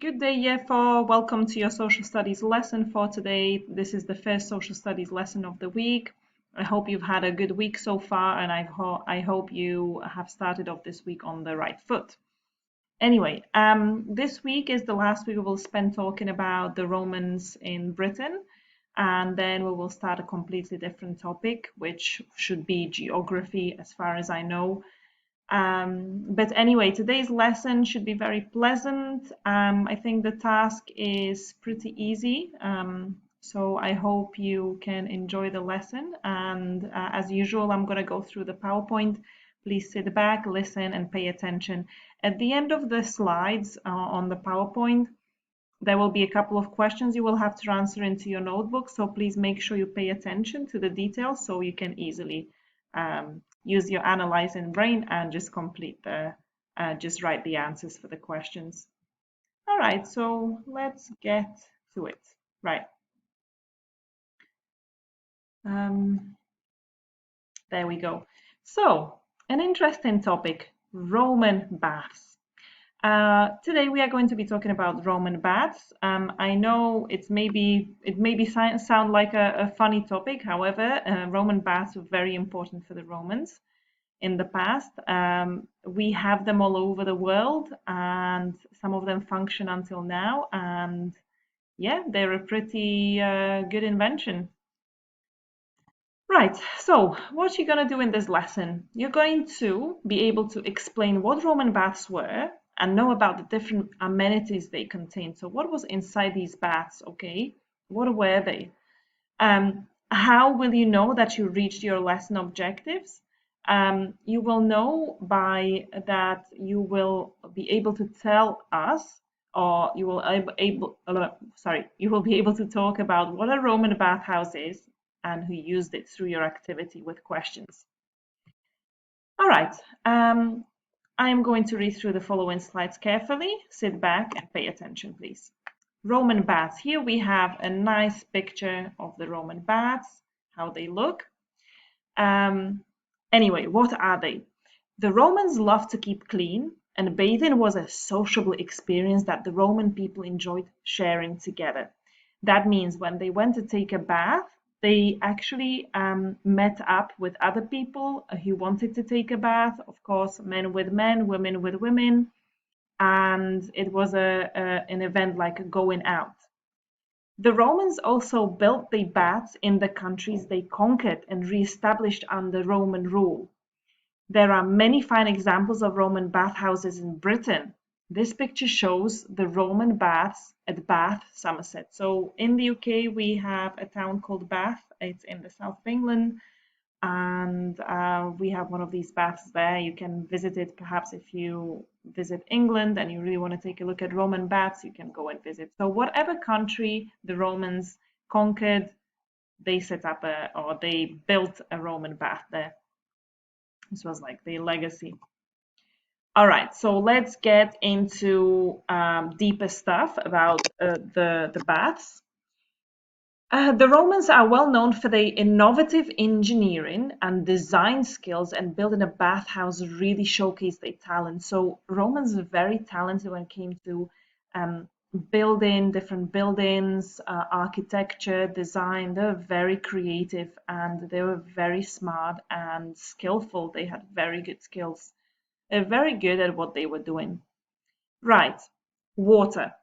Good day, Year 4. Welcome to your social studies lesson for today. This is the first social studies lesson of the week. I hope you've had a good week so far, and I hope you have started off this week on the right foot. Anyway, this week is the last week we will spend talking about the Romans in Britain, and then we will start a completely different topic, which should be geography, as far as I know. But anyway, today's lesson should be very pleasant. I think the task is pretty easy. So I hope you can enjoy the lesson. And as usual, I'm going to go through the PowerPoint. Please sit back, listen, and pay attention. At the end of the slides on the PowerPoint, there will be a couple of questions you will have to answer into your notebook. So please make sure you pay attention to the details so you can easily use your analyzing brain and just just write the answers for the questions. All right, so let's get to it. Right. There we go. So, an interesting topic, Roman baths. Today we are going to be talking about Roman baths. I know it may sound like a funny topic. However, Roman baths were very important for the Romans in the past. We have them all over the world, and some of them function until now. And yeah, they're a pretty good invention. Right, so what you're going to do in this lesson, you're going to be able to explain what Roman baths were and know about the different amenities they contain. So what was inside these baths, okay? What were they? How will you know that you reached your lesson objectives? You will know by that you will be able to tell us, or you will you will be able to talk about what a Roman bathhouse is and who used it through your activity with questions. All right, I am going to read through the following slides carefully. Sit back and pay attention, please. Roman baths. Here we have a nice picture of the Roman baths, how they look. Anyway, what are they? The Romans loved to keep clean, and bathing was a sociable experience that the Roman people enjoyed sharing together. That means when they went to take a bath, they actually met up with other people who wanted to take a bath, of course, men with men, women with women, and it was an event like going out. The Romans also built the baths in the countries they conquered and re-established under Roman rule. There are many fine examples of Roman bathhouses in Britain. This picture shows the Roman baths at Bath, Somerset. So in the UK, we have a town called Bath. It's in the south of England, and we have one of these baths there. You can visit it perhaps if you visit England and you really want to take a look at Roman baths, you can go and visit. So whatever country the Romans conquered, they set up or they built a Roman bath there. This was like their legacy. All right, so let's get into deeper stuff about the baths. The Romans are well known for their innovative engineering and design skills, and building a bathhouse really showcased their talent. So Romans were very talented when it came to building different buildings, architecture, design. They were very creative and they were very smart and skillful. They had very good skills. They're very good at what they were doing. Right, water.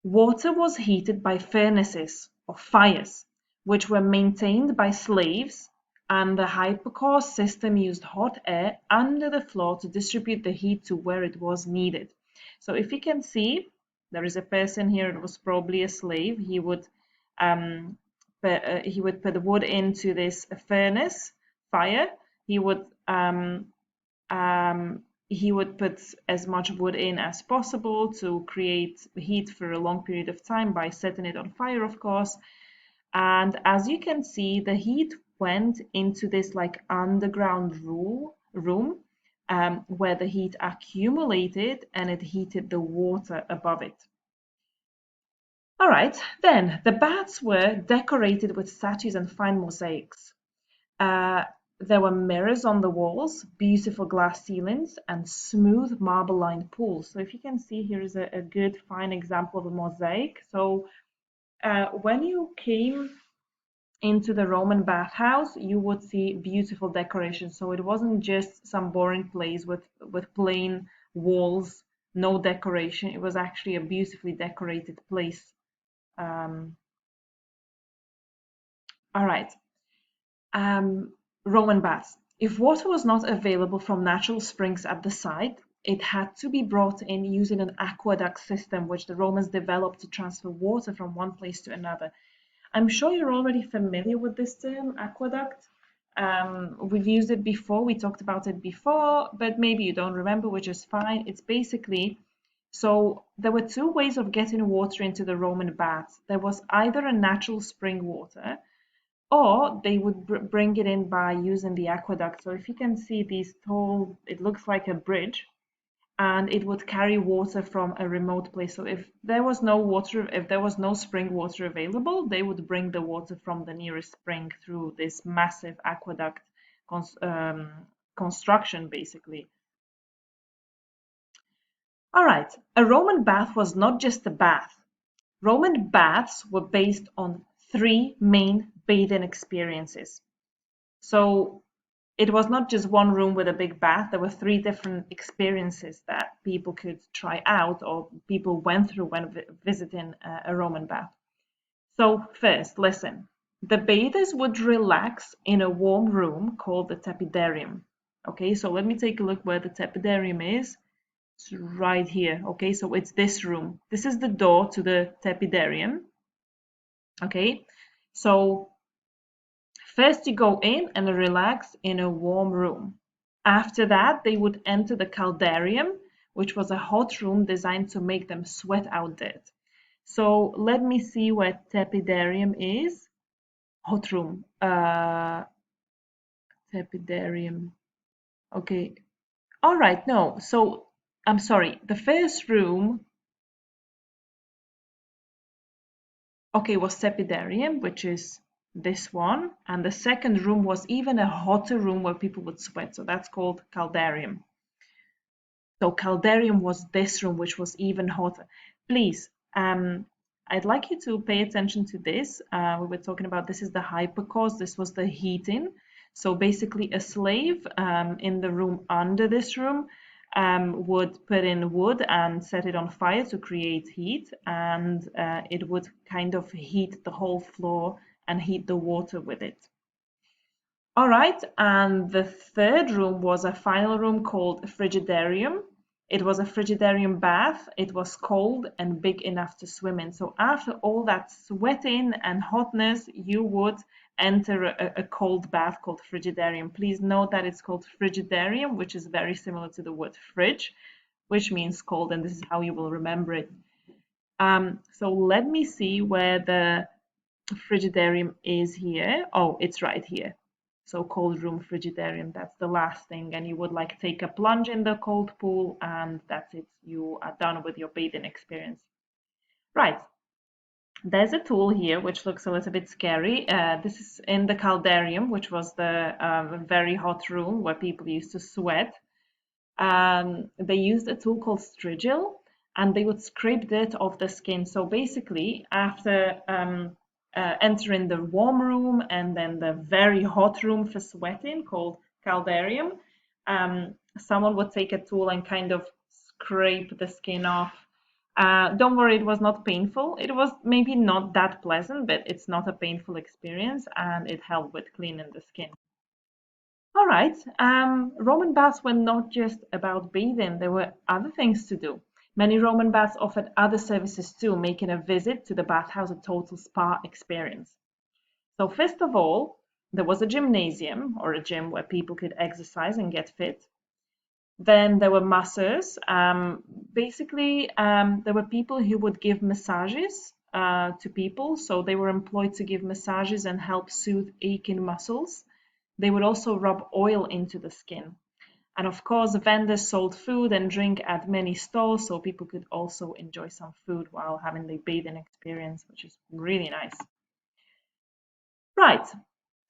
Water was heated by furnaces or fires, which were maintained by slaves, and the hypocaust system used hot air under the floor to distribute the heat to where it was needed. So if you can see, there is a person here, it was probably a slave. He would put the wood into this furnace fire. He would put as much wood in as possible to create heat for a long period of time by setting it on fire, of course. And as you can see, the heat went into this like underground room where the heat accumulated and it heated the water above it. All right, then the baths were decorated with statues and fine mosaics. There were mirrors on the walls, beautiful glass ceilings, and smooth marble-lined pools. So if you can see, here is a good, fine example of a mosaic. So when you came into the Roman bathhouse, you would see beautiful decoration. So it wasn't just some boring place with plain walls, no decoration. It was actually a beautifully decorated place. All right. Roman baths. If water was not available from natural springs at the site, it had to be brought in using an aqueduct system, which the Romans developed to transfer water from one place to another. I'm sure you're already familiar with this term, aqueduct. We've used it before, we talked about it before, but maybe you don't remember, which is fine. It's basically, so there were two ways of getting water into the Roman baths. There was either a natural spring water, or they would bring it in by using the aqueduct. So if you can see these tall, it looks like a bridge, and it would carry water from a remote place. So if there was no water, if there was no spring water available, they would bring the water from the nearest spring through this massive aqueduct construction, basically. All right, a Roman bath was not just a bath. Roman baths were based on three main bathing experiences. So it was not just one room with a big bath. There were three different experiences that people could try out or people went through when visiting a Roman bath. So first, listen. The bathers would relax in a warm room called the tepidarium. Okay, so let me take a look where the tepidarium is. It's right here. Okay, so it's this room. This is the door to the tepidarium. Okay, so first you go in and relax in a warm room. After that, they would enter the caldarium, which was a hot room designed to make them sweat out dirt. So let me see where tepidarium is. Hot room. Tepidarium. Okay. All right. No. So I'm sorry. The first room, okay, was tepidarium, which is this one. And the second room was even a hotter room where people would sweat. So that's called caldarium. So caldarium was this room, which was even hotter. Please, I'd like you to pay attention to this. We were talking about this is the hypocause. This was the heating. So basically a slave in the room under this room would put in wood and set it on fire to create heat. And it would kind of heat the whole floor and heat the water with it. All right, and the third room was a final room called Frigidarium. It was a Frigidarium bath. It was cold and big enough to swim in. So after all that sweating and hotness, you would enter a cold bath called Frigidarium. Please note that it's called Frigidarium, which is very similar to the word fridge, which means cold, and this is how you will remember it. So let me see where the Frigidarium is here. Oh, it's right here. So cold room frigidarium, that's the last thing. And you would like take a plunge in the cold pool and that's it. You are done with your bathing experience. Right. There's a tool here which looks a little bit scary. This is in the caldarium, which was the very hot room where people used to sweat. They used a tool called strigil and they would scrape dirt off the skin. So basically, after entering the warm room and then the very hot room for sweating called caldarium, someone would take a tool and kind of scrape the skin off. Don't worry, it was not painful. It was maybe not that pleasant, but it's not a painful experience and it helped with cleaning the skin. All right, Roman baths were not just about bathing, there were other things to do. Many Roman baths offered other services too, making a visit to the bathhouse a total spa experience. So first of all, there was a gymnasium or a gym where people could exercise and get fit. Then there were masseurs. There were people who would give massages to people. So they were employed to give massages and help soothe aching muscles. They would also rub oil into the skin. And of course, vendors sold food and drink at many stalls, so people could also enjoy some food while having the bathing experience, which is really nice. Right.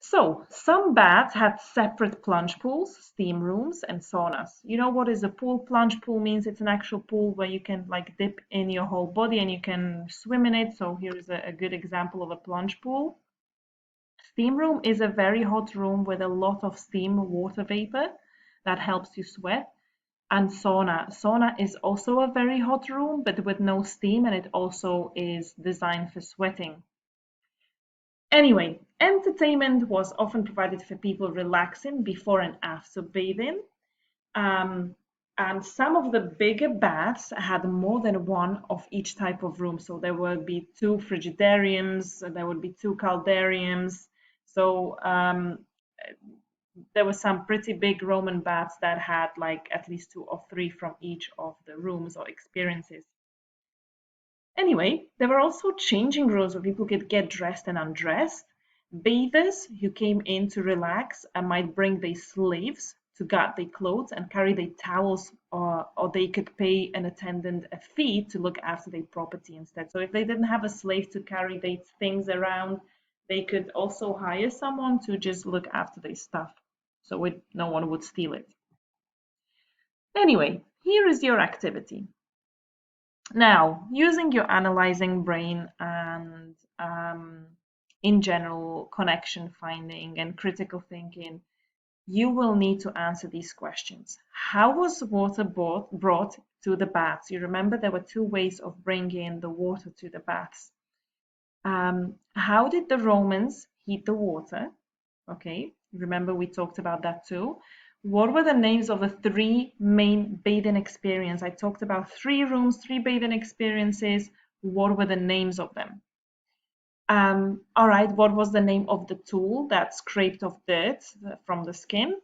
So, some baths had separate plunge pools, steam rooms, and saunas. You know what is a pool? Plunge pool means it's an actual pool where you can like dip in your whole body and you can swim in it. So here is a good example of a plunge pool. Steam room is a very hot room with a lot of steam water vapor that helps you sweat. And sauna. Sauna is also a very hot room, but with no steam, and it also is designed for sweating. Anyway, entertainment was often provided for people relaxing before and after bathing. Um, and some of the bigger baths had more than one of each type of room. So there would be two frigidariums, there would be two caldariums. So there were some pretty big Roman baths that had like at least two or three from each of the rooms or experiences. Anyway, there were also changing rooms where people could get dressed and undressed. Bathers who came in to relax might bring their slaves to guard their clothes and carry their towels, or they could pay an attendant a fee to look after their property instead. So if they didn't have a slave to carry their things around, they could also hire someone to just look after their stuff so no one would steal it. Anyway, here is your activity. Now, using your analyzing brain and in general connection finding and critical thinking, you will need to answer these questions. How was water brought to the baths? You remember there were two ways of bringing the water to the baths. How did the Romans heat the water? Okay, remember we talked about that too. What were the names of the three main bathing experiences? I talked about 3 rooms, 3 bathing experiences. What were the names of them? All right, what was the name of the tool that scraped off dirt from the skin?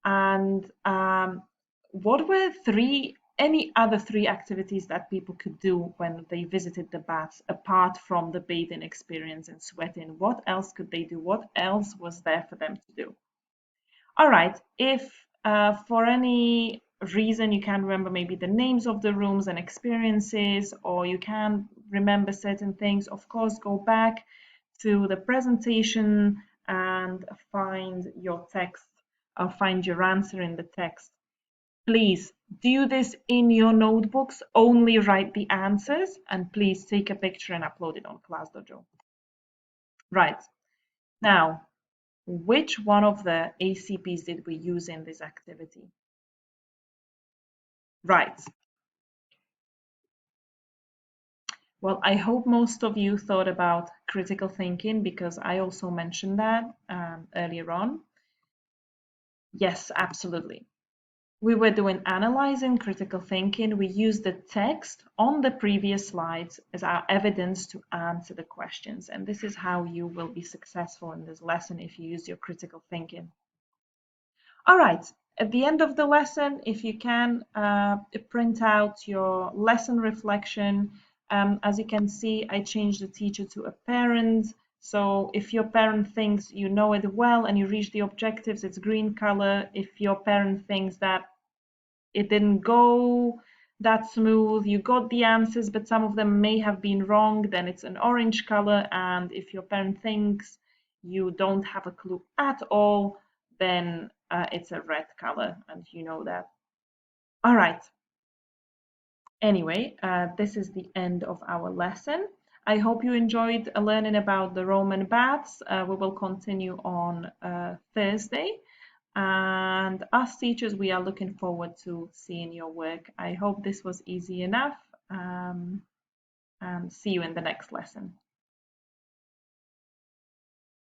And what were any other 3 activities that people could do when they visited the baths apart from the bathing experience and sweating? What else could they do? What else was there for them to do? All right, if for any reason you can't remember maybe the names of the rooms and experiences, or you can't remember certain things, of course, go back to the presentation and find your text or find your answer in the text. Please do this in your notebooks, only write the answers, and please take a picture and upload it on ClassDojo. Right, now, which one of the ACPs did we use in this activity? Right. Well, I hope most of you thought about critical thinking because I also mentioned that earlier on. Yes, absolutely. We were doing analyzing critical thinking. We used the text on the previous slides as our evidence to answer the questions. And this is how you will be successful in this lesson if you use your critical thinking. All right, at the end of the lesson, if you can print out your lesson reflection. As you can see, I changed the teacher to a parent. So if your parent thinks you know it well and you reach the objectives, it's green color. If your parent thinks that it didn't go that smooth, you got the answers, but some of them may have been wrong, then it's an orange color. And if your parent thinks you don't have a clue at all, then it's a red color, and you know that. All right. Anyway, this is the end of our lesson. I hope you enjoyed learning about the Roman baths. We will continue on Thursday. And us teachers, we are looking forward to seeing your work. I hope this was easy enough. And see you in the next lesson.